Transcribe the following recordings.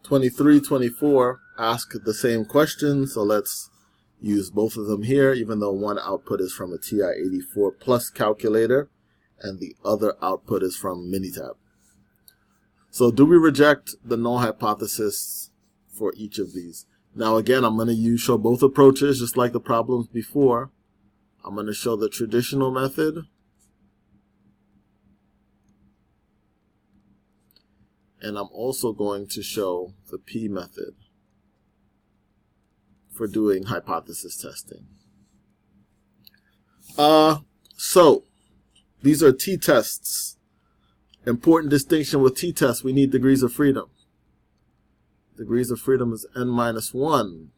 23, 24 ask the same question, so let's use both of them here, even though one output is from a TI-84 Plus calculator and the other output is from Minitab. So do we reject the null hypothesis for each of these? Now again, I'm going to show both approaches just like the problems before. I'm going to show the traditional method and I'm also going to show the P method for doing hypothesis testing. So these are t-tests. Important distinction with t-tests, we need degrees of freedom. Degrees of freedom is n minus 1.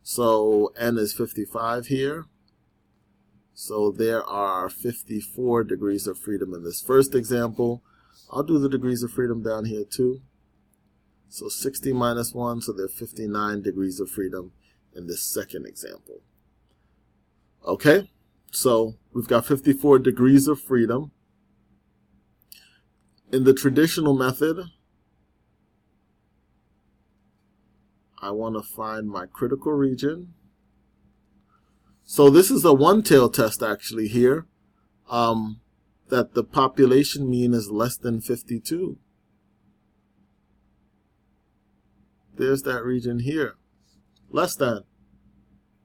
So n is 55 here. So there are 54 degrees of freedom in this first example. I'll do the degrees of freedom down here too. So 60 minus 1, so there are 59 degrees of freedom in this second example. Okay, so we've got 54 degrees of freedom. In the traditional method, I want to find my critical region. So this is a one-tail test actually here. That the population mean is less than 52. There's that region here. Less than.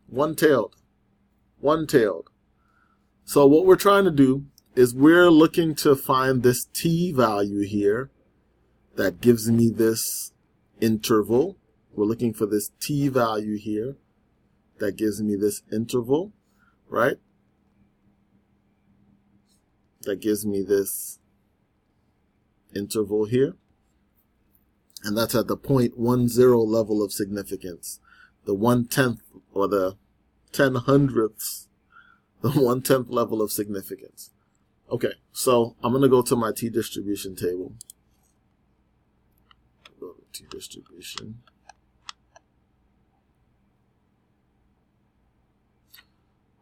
One-tailed. One-tailed. So what we're trying to do is we're looking to find this t value here that gives me this interval. We're looking for this t value here that gives me this interval, right? That gives me this interval here. And that's at the 0.10 level of significance. The 1/10 or the 10/100ths, the 1/10 level of significance. Okay, so I'm going to go to my t-distribution table. Go to t-distribution.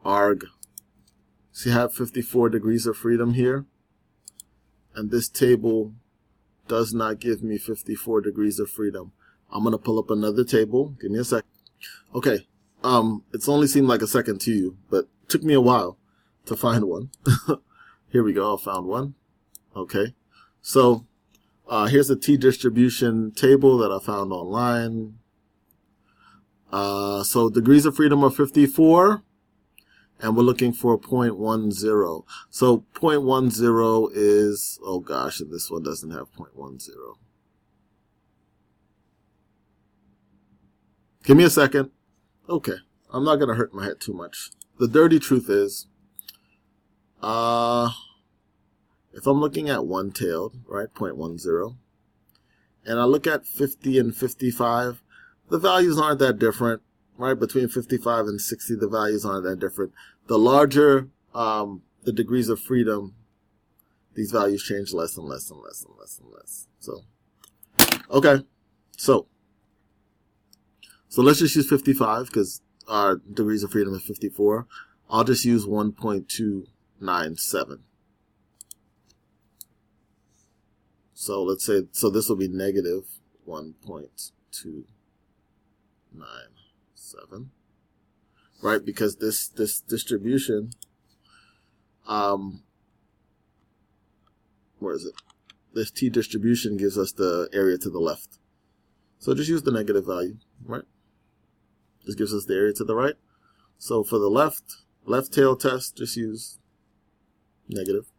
Arg. See, I have 54 degrees of freedom here. And this table does not give me 54 degrees of freedom. I'm going to pull up another table. Give me a sec. Okay. It's only seemed like a second to you, but it took me a while to find one. Here we go. I found one. Okay. So here's a t-distribution table that I found online. So degrees of freedom are 54. And we're looking for 0.10. So 0.10 is, oh gosh, and this one doesn't have 0.10. Give me a second. Okay, I'm not going to hurt my head too much. The dirty truth is, if I'm looking at one-tailed, right, 0.10, and I look at 50 and 55, the values aren't that different. Right, between 55 and 60, the values aren't that different. The larger the degrees of freedom, these values change less and less and less and less and less. So, okay, so let's just use 55 because our degrees of freedom is 54. I'll just use 1.297. So let's say, so this will be negative 1.297. Right, because this distribution, where is it? This t distribution gives us the area to the left. So just use the negative value, right? This gives us the area to the right. So for the left tail test, just use negative.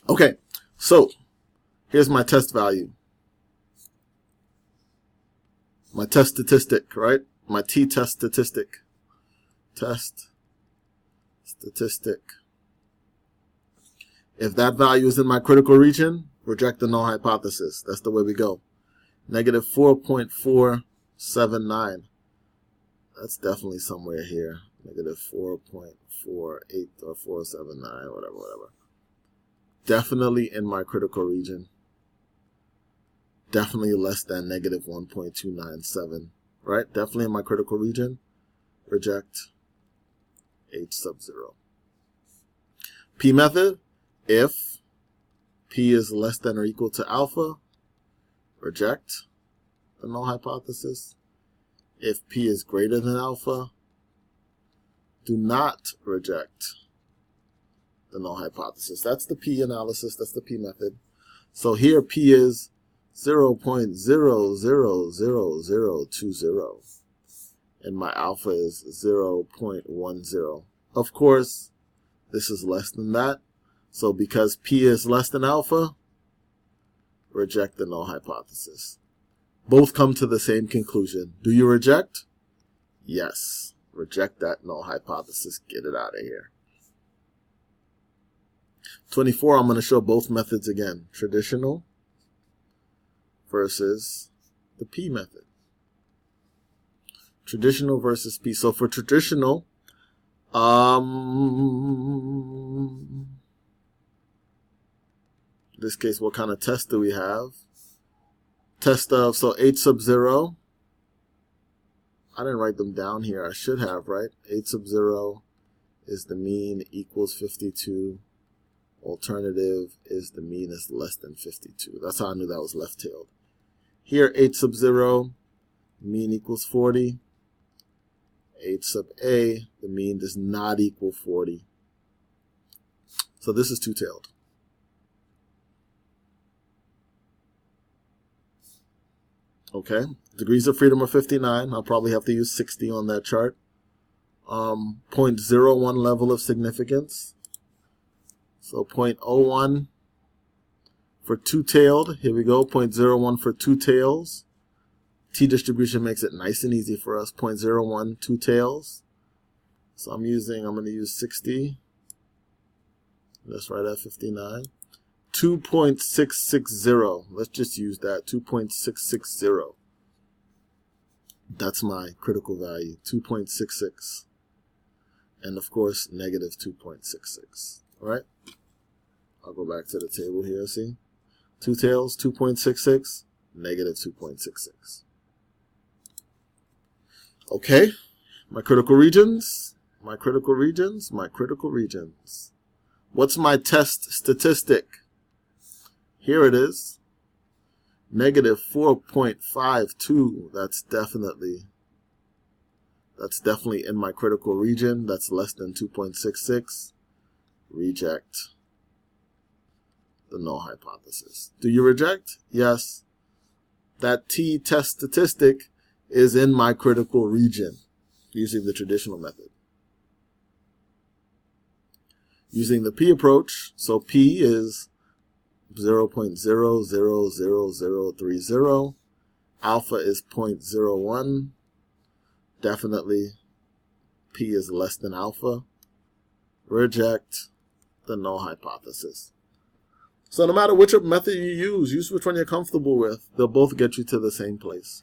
Okay, so here's my test value. My test statistic, right? My t-test statistic. Test statistic. If that value is in my critical region, reject the null hypothesis. That's the way we go. Negative 4.479. That's definitely somewhere here. Negative 4.48 or 479, whatever. Definitely in my critical region. Definitely less than negative 1.297. Right? Definitely in my critical region. Reject H sub 0. P method. If P is less than or equal to alpha, reject the null hypothesis. If P is greater than alpha, do not reject the null hypothesis. That's the P analysis. That's the P method. So here P is 0.000020, and my alpha is 0.10. Of course, this is less than that. So because P is less than alpha, reject the null hypothesis. Both come to the same conclusion. Do you reject? Yes. Reject that null hypothesis. Get it out of here. 24, I'm going to show both methods again. Traditional versus the P method. Traditional versus P. So for traditional, in this case, what kind of test do we have? Test of, so H sub 0. I didn't write them down here. I should have, right? H sub 0 is the mean equals 52. Alternative is the mean is less than 52. That's how I knew that was left-tailed. Here, H sub 0, mean equals 40. H sub A, the mean does not equal 40. So this is two-tailed. Okay, degrees of freedom are 59. I'll probably have to use 60 on that chart. 0.01 level of significance. So 0.01 for two-tailed. Here we go, 0.01 for two tails. T-distribution makes it nice and easy for us. 0.01, two tails. So I'm going to use 60. That's right at 59. 2.660. Let's just use that. 2.660. That's my critical value. 2.66. And of course, negative 2.66. All right? I'll go back to the table here. See? Two tails, 2.66, negative 2.66. Okay. My critical regions. My critical regions. My critical regions. What's my test statistic? Here it is. Negative 4.52. That's definitely in my critical region. That's less than 2.66. Reject the null hypothesis. Do you reject? Yes. That t-test statistic is in my critical region using the traditional method. Using the P approach, so P is 0.000030. Alpha is 0.01. Definitely P is less than alpha. Reject the null hypothesis. So no matter which method you use which one you're comfortable with. They'll both get you to the same place.